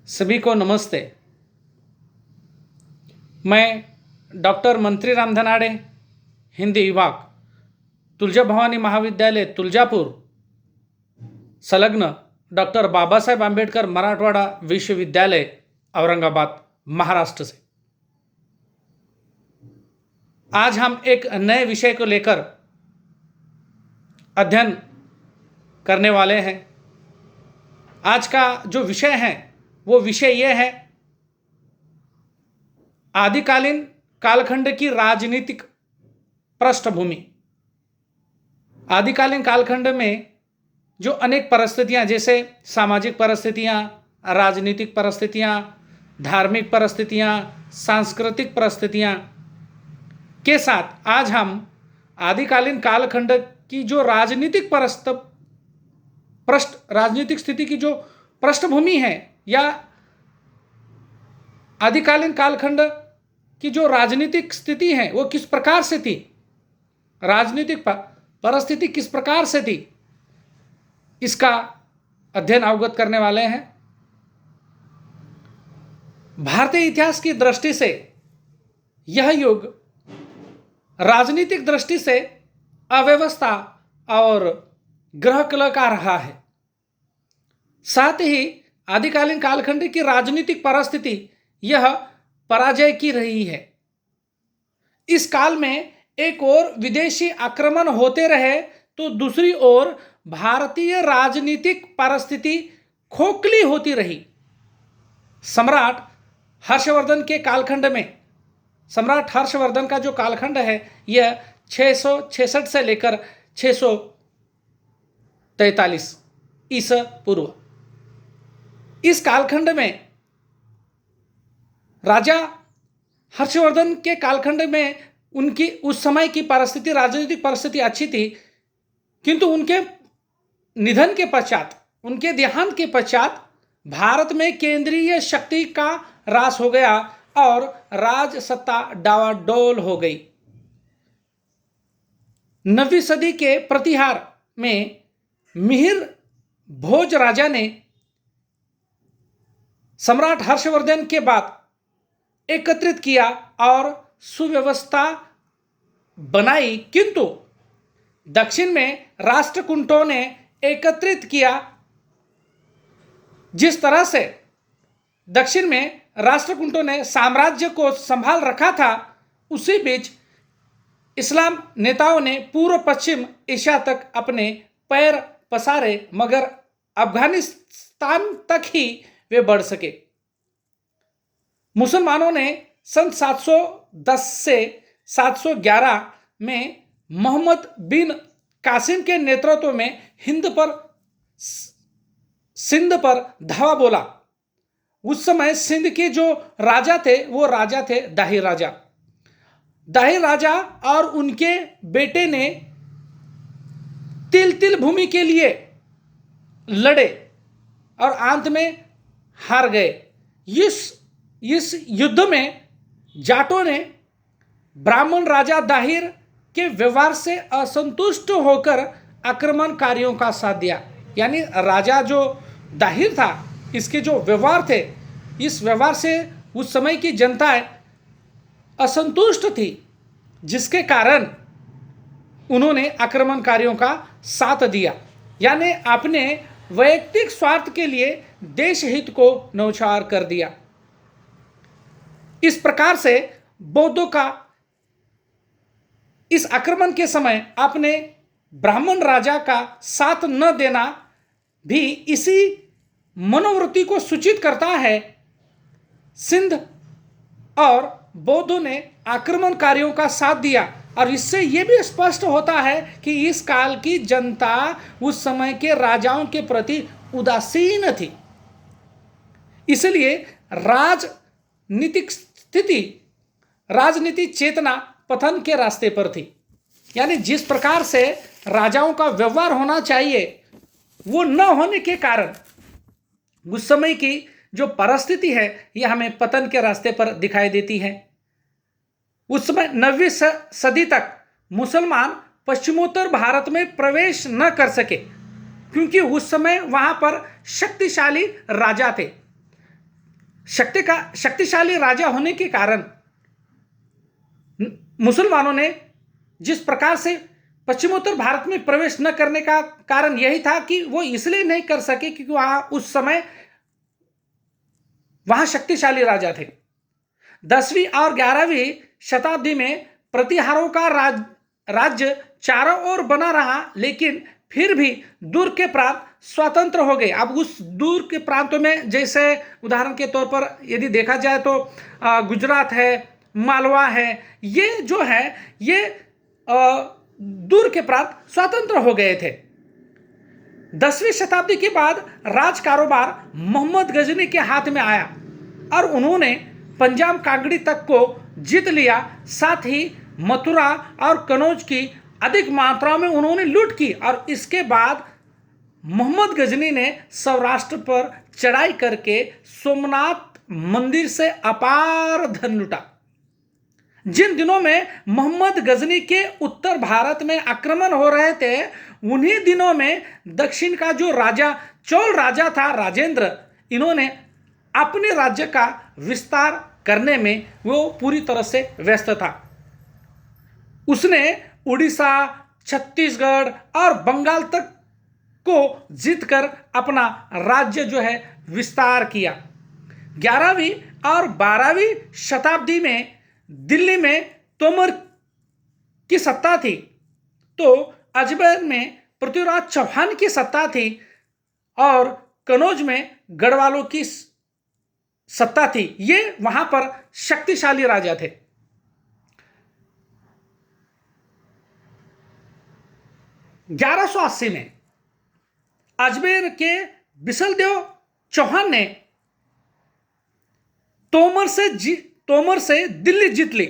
सभी को नमस्ते। मैं डॉक्टर मंत्री राम धनाड़े, हिंदी विभाग, तुलजा भवानी महाविद्यालय तुलजापुर, संलग्न डॉक्टर बाबा साहेब आंबेडकर मराठवाड़ा विश्वविद्यालय औरंगाबाद महाराष्ट्र से आज हम एक नए विषय को लेकर अध्ययन करने वाले हैं। आज का जो विषय है वो विषय यह है, आदिकालीन कालखंड की राजनीतिक पृष्ठभूमि। आदिकालीन कालखंड में जो अनेक परिस्थितियां, जैसे सामाजिक परिस्थितियां, राजनीतिक परिस्थितियां, धार्मिक परिस्थितियां, सांस्कृतिक परिस्थितियां के साथ आज हम आदिकालीन कालखंड की जो राजनीतिक स्थिति की जो पृष्ठभूमि है, या आदिकालीन कालखंड की जो राजनीतिक स्थिति है वो किस प्रकार से थी, राजनीतिक परिस्थिति किस प्रकार से थी, इसका अध्ययन अवगत करने वाले हैं। भारतीय इतिहास की दृष्टि से यह युग राजनीतिक दृष्टि से अव्यवस्था और ग्रह कलह का रहा है। साथ ही आदिकालीन कालखंड की राजनीतिक परिस्थिति यह पराजय की रही है। इस काल में एक ओर विदेशी आक्रमण होते रहे तो दूसरी ओर भारतीय राजनीतिक परिस्थिति खोखली होती रही। सम्राट हर्षवर्धन के कालखंड में, सम्राट हर्षवर्धन का जो कालखंड है यह 666 से लेकर 643 ईसा पूर्व, इस कालखंड में राजा हर्षवर्धन के कालखंड में उनकी उस समय की परिस्थिति, राजनीतिक परिस्थिति अच्छी थी, किंतु उनके निधन के पश्चात, उनके देहांत के पश्चात भारत में केंद्रीय शक्ति का ह्रास हो गया और राज सत्ता डावाडोल हो गई। 9वीं सदी के प्रतिहार में मिहिर भोज राजा ने सम्राट हर्षवर्धन के बाद एकत्रित किया और सुव्यवस्था बनाई, किंतु दक्षिण में राष्ट्रकूटों ने एकत्रित किया। जिस तरह से दक्षिण में राष्ट्रकूटों ने साम्राज्य को संभाल रखा था, उसी बीच इस्लाम नेताओं ने पूर्व पश्चिम एशिया तक अपने पैर पसारे, मगर अफगानिस्तान तक ही वे बढ़ सके। मुसलमानों ने सन 710 से 711 में मोहम्मद बिन कासिम के नेतृत्व में सिंध पर धावा बोला। उस समय सिंध के जो राजा थे वो राजा थे दाहिर राजा। दाहिर राजा और उनके बेटे ने तिल तिल भूमि के लिए लड़े और अंत में हार गए। इस युद्ध में जाटों ने ब्राह्मण राजा दाहिर के व्यवहार से असंतुष्ट होकर आक्रमणकारियों का साथ दिया। यानी राजा जो दाहिर था, इसके जो व्यवहार थे, इस व्यवहार से उस समय की जनता असंतुष्ट थी, जिसके कारण उन्होंने आक्रमणकारियों का साथ दिया। यानी अपने वैयक्तिक स्वार्थ के लिए देश हित को न्यौछावर कर दिया। इस प्रकार से बौद्धों का इस आक्रमण के समय अपने ब्राह्मण राजा का साथ न देना भी इसी मनोवृत्ति को सूचित करता है। सिंध और बौद्धों ने आक्रमणकारियों का साथ दिया, और इससे यह भी स्पष्ट होता है कि इस काल की जनता उस समय के राजाओं के प्रति उदासीन थी। इसलिए राजनीति चेतना पतन के रास्ते पर थी। यानी जिस प्रकार से राजाओं का व्यवहार होना चाहिए वो न होने के कारण उस समय की जो परिस्थिति है यह हमें पतन के रास्ते पर दिखाई देती है। उस समय 9वीं सदी तक मुसलमान पश्चिमोत्तर भारत में प्रवेश न कर सके, क्योंकि उस समय वहां पर शक्तिशाली राजा थे। शक्तिशाली राजा होने के कारण मुसलमानों ने जिस प्रकार से पश्चिमोत्तर भारत में प्रवेश न करने का कारण यही था कि वो इसलिए नहीं कर सके क्योंकि वहां उस समय वहां शक्तिशाली राजा थे। 10वीं और 11वीं शताब्दी में प्रतिहारों का राज्य चारों ओर बना रहा, लेकिन फिर भी दूर के प्रांत स्वतंत्र हो गए। अब उस दूर के प्रांतों में जैसे उदाहरण के तौर पर यदि देखा जाए तो गुजरात है, मालवा है, ये जो है ये दूर के प्रांत स्वतंत्र हो गए थे। 10वीं शताब्दी के बाद राज कारोबार मोहम्मद गजनी के हाथ में आया और उन्होंने पंजाब कांगड़ी तक को जीत लिया। साथ ही मथुरा और कनौज की अधिक मात्रा में उन्होंने लूट की और इसके बाद मोहम्मद गजनी ने सौराष्ट्र पर चढ़ाई करके सोमनाथ मंदिर से अपार धन लूटा। जिन दिनों में मोहम्मद गजनी के उत्तर भारत में आक्रमण हो रहे थे, उन्हीं दिनों में दक्षिण का जो राजा चोल राजा था राजेंद्र, इन्होंने अपने राज्य का विस्तार करने में वो पूरी तरह से व्यस्त था। उसने उड़ीसा, छत्तीसगढ़ और बंगाल तक को जीतकर अपना राज्य जो है विस्तार किया। 11वीं और 12वीं शताब्दी में दिल्ली में तोमर की सत्ता थी, तो अजमेर में पृथ्वीराज चौहान की सत्ता थी और कनौज में गढ़वालों की सत्ता थी। ये वहां पर शक्तिशाली राजा थे। 1180 में अजमेर के बिसलदेव चौहान ने तोमर से दिल्ली जीत ली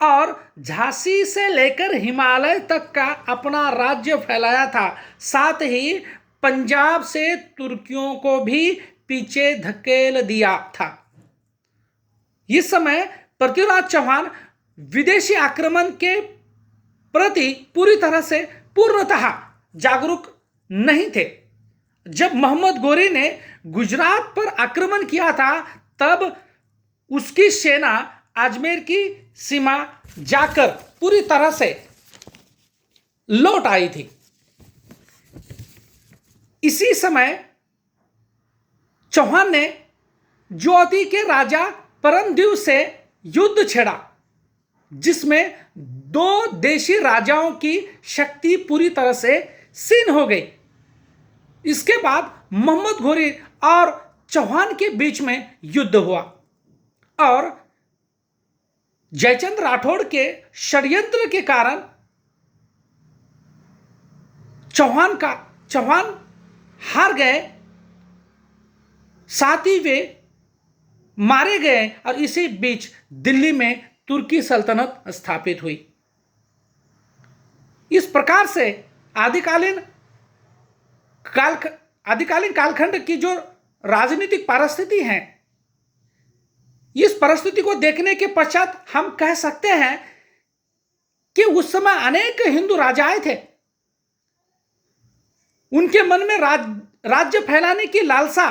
और झांसी से लेकर हिमालय तक का अपना राज्य फैलाया था। साथ ही पंजाब से तुर्कियों को भी पीछे धकेल दिया था। इस समय पृथ्वीराज चौहान विदेशी आक्रमण के प्रति पूरी तरह से पूर्णतः जागरूक नहीं थे। जब मोहम्मद गोरी ने गुजरात पर आक्रमण किया था, तब उसकी सेना अजमेर की सीमा जाकर पूरी तरह से लौट आई थी। इसी समय चौहान ने ज्योति के राजा परमदेव से युद्ध छेड़ा, जिसमें दो देशी राजाओं की शक्ति पूरी तरह से क्षीण हो गई। इसके बाद मोहम्मद घोरी और चौहान के बीच में युद्ध हुआ और जयचंद राठौड़ के षड्यंत्र के कारण चौहान हार गए, साथ ही वे मारे गए और इसी बीच दिल्ली में तुर्की सल्तनत स्थापित हुई। इस प्रकार से आदिकालीन कालखंड की जो राजनीतिक परिस्थिति है, इस परिस्थिति को देखने के पश्चात हम कह सकते हैं कि उस समय अनेक हिंदू राजाएं थे। उनके मन में राज्य फैलाने की लालसा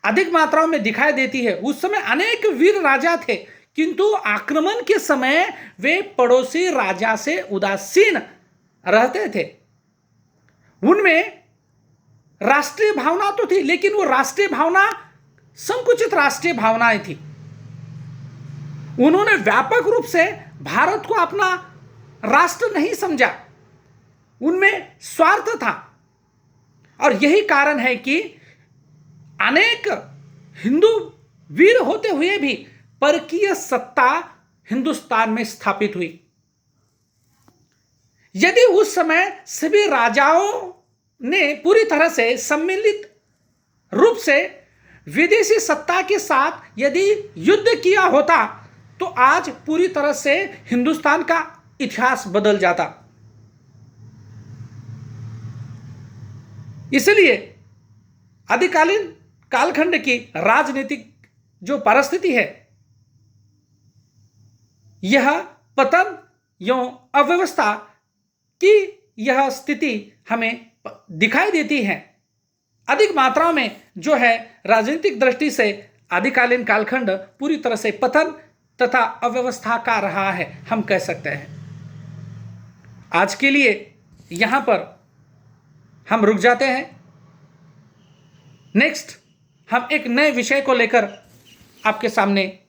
अधिक मात्रा में दिखाई देती है। उस समय अनेक वीर राजा थे, किंतु आक्रमण के समय वे पड़ोसी राजा से उदासीन रहते थे। उनमें राष्ट्रीय भावना तो थी, लेकिन वो राष्ट्रीय भावना संकुचित राष्ट्रीय भावनाएं थी। उन्होंने व्यापक रूप से भारत को अपना राष्ट्र नहीं समझा, उनमें स्वार्थ था। और यही कारण है कि अनेक हिंदू वीर होते हुए भी परकीय सत्ता हिंदुस्तान में स्थापित हुई। यदि उस समय सभी राजाओं ने पूरी तरह से सम्मिलित रूप से विदेशी सत्ता के साथ यदि युद्ध किया होता, तो आज पूरी तरह से हिंदुस्तान का इतिहास बदल जाता। इसलिए आदिकालीन कालखंड की राजनीतिक जो परिस्थिति है, यह पतन एवं अव्यवस्था की यह स्थिति हमें दिखाई देती है। अधिक मात्रा में जो है राजनीतिक दृष्टि से आदिकालीन कालखंड पूरी तरह से पतन तथा अव्यवस्था का रहा है, हम कह सकते हैं। आज के लिए यहां पर हम रुक जाते हैं। नेक्स्ट हम एक नए विषय को लेकर आपके सामने,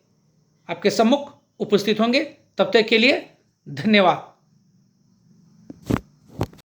आपके सम्मुख उपस्थित होंगे। तब तक के लिए धन्यवाद।